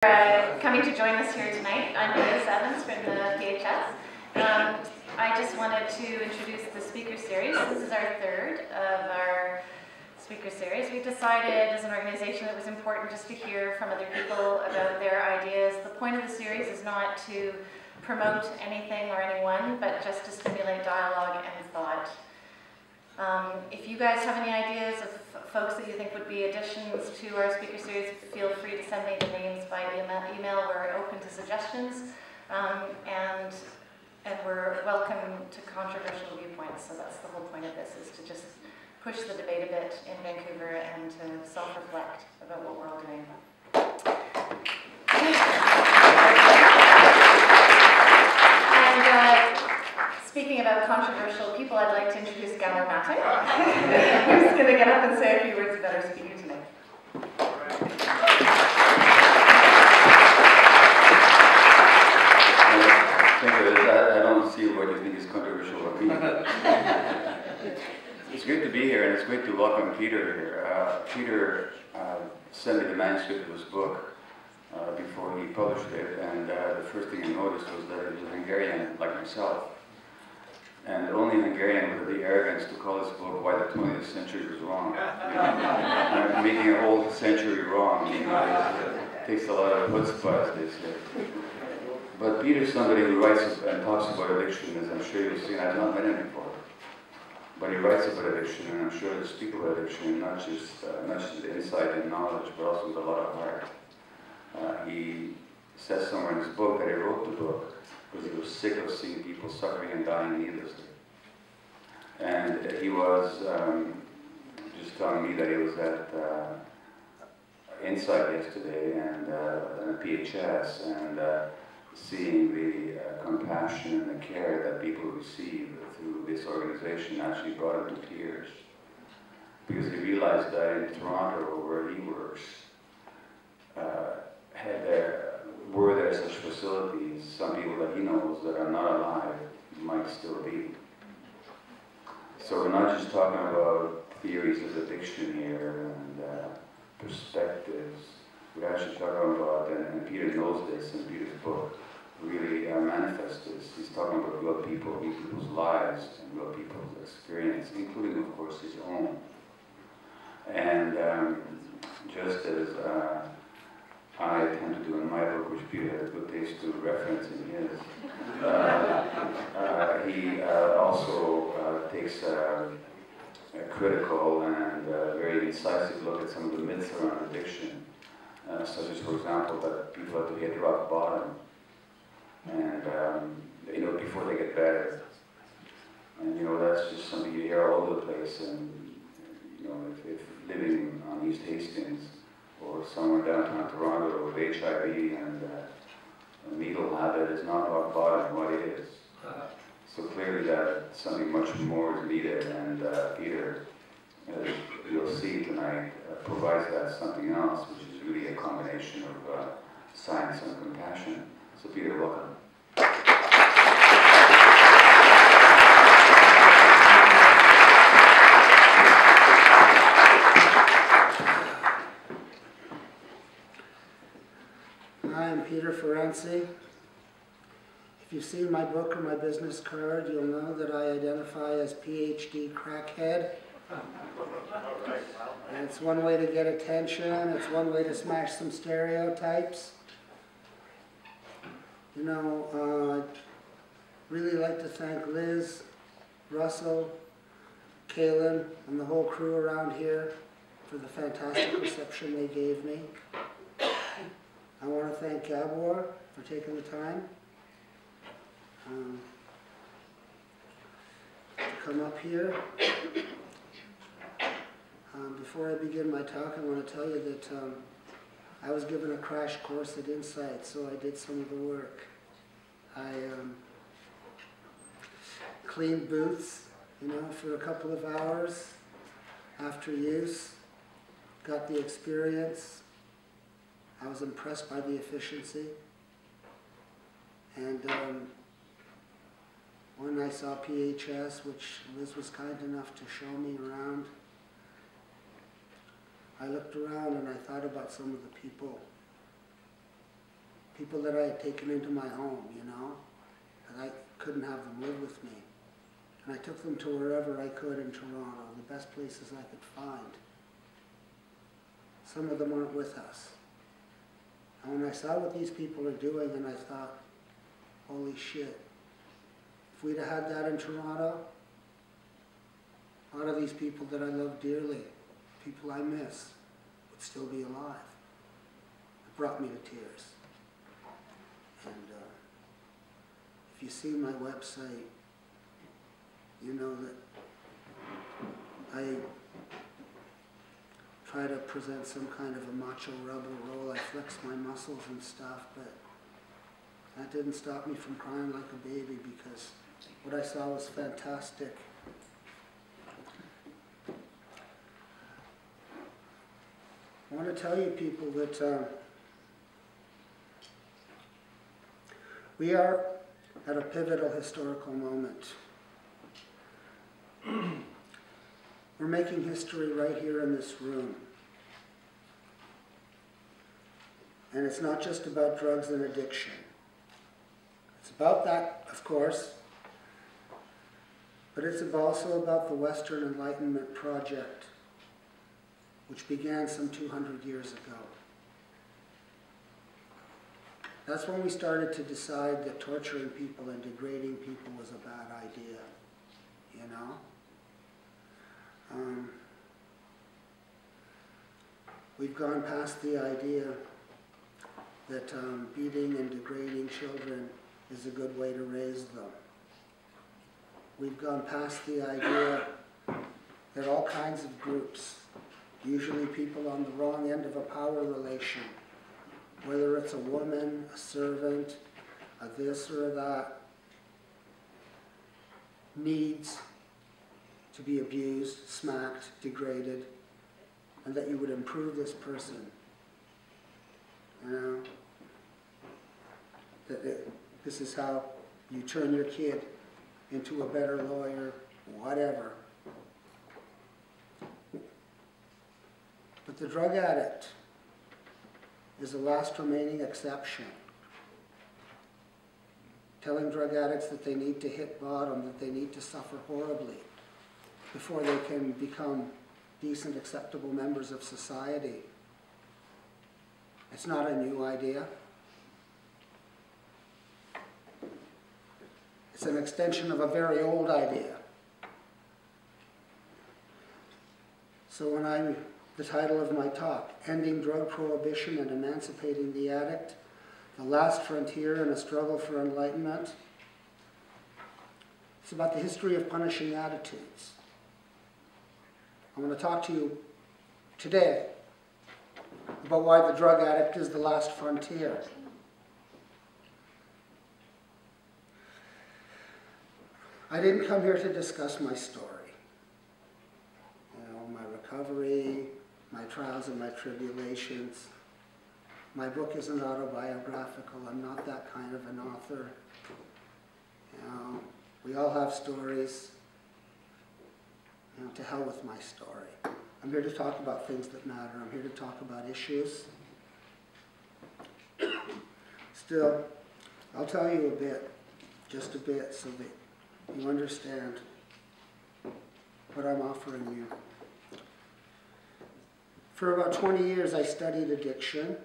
Coming to join us here tonight. I'm Liz Evans from the PHS. I just wanted to introduce the speaker series. This is our third of our speaker series. We decided as an organization that it was important just to hear from other people about their ideas. The point of the series is not to promote anything or anyone, but just to stimulate dialogue and thought. If you guys have any ideas of folks that you think would be additions to our speaker series, feel free to send me the names by email. We're open to suggestions, and we're welcome to controversial viewpoints. So that's the whole point of this, is to just push the debate a bit in Vancouver and to self-reflect about what we're all doing. Speaking about controversial people, I'd like to introduce Gabor, who's going to get up and say a few words about our speaker tonight. Thank you. I don't see what you think is controversial about me. It's great to be here, and it's great to welcome Peter here. Peter sent me the manuscript of his book before he published it, and the first thing I noticed was that it was a Hungarian like myself. And only a Hungarian would have the arrogance to call this book Why the 20th Century Was Wrong. Making a whole century wrong, it takes a lot of chutzpah, as they say. But Peter's somebody who writes and talks about addiction, as I'm sure you'll see, and I've not met him before. But he writes about addiction, and I'm sure he'll speak about addiction, not just with insight and knowledge, but also with a lot of heart. He says somewhere in his book that he wrote the book because he was sick of seeing people suffering and dying needlessly. And he was just telling me that he was at Insight yesterday and at PHS, and seeing the compassion and the care that people receive through this organization actually brought him to tears. Because he realized that in Toronto, where he works, were there such facilities, some people that he knows that are not alive might still be. So we're not just talking about theories of addiction here and perspectives. We're actually talking about, and Peter knows this, and Peter's book really manifests this. He's talking about real people, real people's lives, and real people's experience, including, of course, his own. And just as I tend to do in my book, which Peter has good taste to reference in his, he also takes a critical and very incisive look at some of the myths around addiction, such as, for example, that people have to hit rock bottom, and before they get better. And that's just something you hear all over the place. And if living on East Hastings, or somewhere downtown Toronto with HIV and a needle habit is not rock bottom, what is. So clearly that something much more is needed, and Peter, as you'll see tonight, provides that something else, which is really a combination of science and compassion. So Peter, welcome. I'm Peter Ferentzy. If you've seen my book or my business card, you'll know that I identify as PhD crackhead. And it's one way to get attention, it's one way to smash some stereotypes. I'd really like to thank Liz, Russell, Kaylin, and the whole crew around here for the fantastic reception they gave me. I want to thank Gabor for taking the time to come up here. Before I begin my talk, I want to tell you that I was given a crash course at Insight, so I did some of the work. I cleaned booths, for a couple of hours after use, got the experience. I was impressed by the efficiency, and when I saw PHS, which Liz was kind enough to show me around, I looked around and I thought about some of the people people that I had taken into my home, you know, and I couldn't have them live with me. And I took them to wherever I could in Toronto, the best places I could find. Some of them aren't with us. And when I saw what these people are doing, and I thought, holy shit, if we'd have had that in Toronto, a lot of these people that I love dearly, people I miss, would still be alive. It brought me to tears. And if you see my website, you know that I try to present some kind of a macho rebel role. I flex my muscles and stuff, but that didn't stop me from crying like a baby, because what I saw was fantastic. I want to tell you people that we are at a pivotal historical moment. We're making history right here in this room. And it's not just about drugs and addiction. It's about that, of course, but it's also about the Western Enlightenment project, which began some 200 years ago. That's when we started to decide that torturing people and degrading people was a bad idea, you know? We've gone past the idea that beating and degrading children is a good way to raise them. We've gone past the idea that all kinds of groups, usually people on the wrong end of a power relation, whether it's a woman, a servant, a this or a that, needs to be abused, smacked, degraded, and that you would improve this person. You know? This is how you turn your kid into a better lawyer, whatever. But the drug addict is the last remaining exception. Telling drug addicts that they need to hit bottom, that they need to suffer horribly before they can become decent, acceptable members of society. It's not a new idea. It's an extension of a very old idea. So when the title of my talk, Ending Drug Prohibition and Emancipating the Addict, the Last Frontier in a Struggle for Enlightenment, it's about the history of punishing attitudes. I'm going to talk to you today about why the drug addict is the last frontier. I didn't come here to discuss my story. You know, my recovery, my trials and my tribulations. My book isn't autobiographical. I'm not that kind of an author. You know, we all have stories. You know, to hell with my story. I'm here to talk about things that matter. I'm here to talk about issues. Still, I'll tell you a bit, just a bit, so that you understand what I'm offering you. For about 20 years, I studied addiction.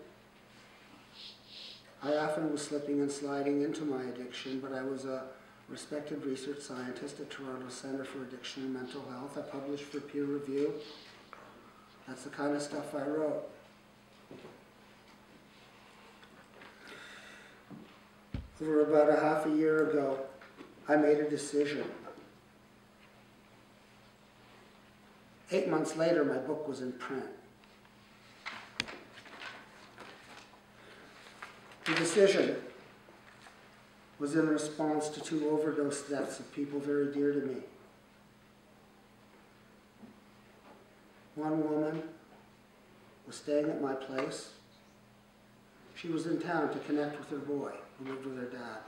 I often was slipping and sliding into my addiction, but I was a respected research scientist at Toronto Centre for Addiction and Mental Health. I published for peer review. That's the kind of stuff I wrote. Over about a half a year ago, I made a decision. 8 months later, my book was in print. The decision was in response to 2 overdose deaths of people very dear to me. One woman was staying at my place. She was in town to connect with her boy, who lived with her dad.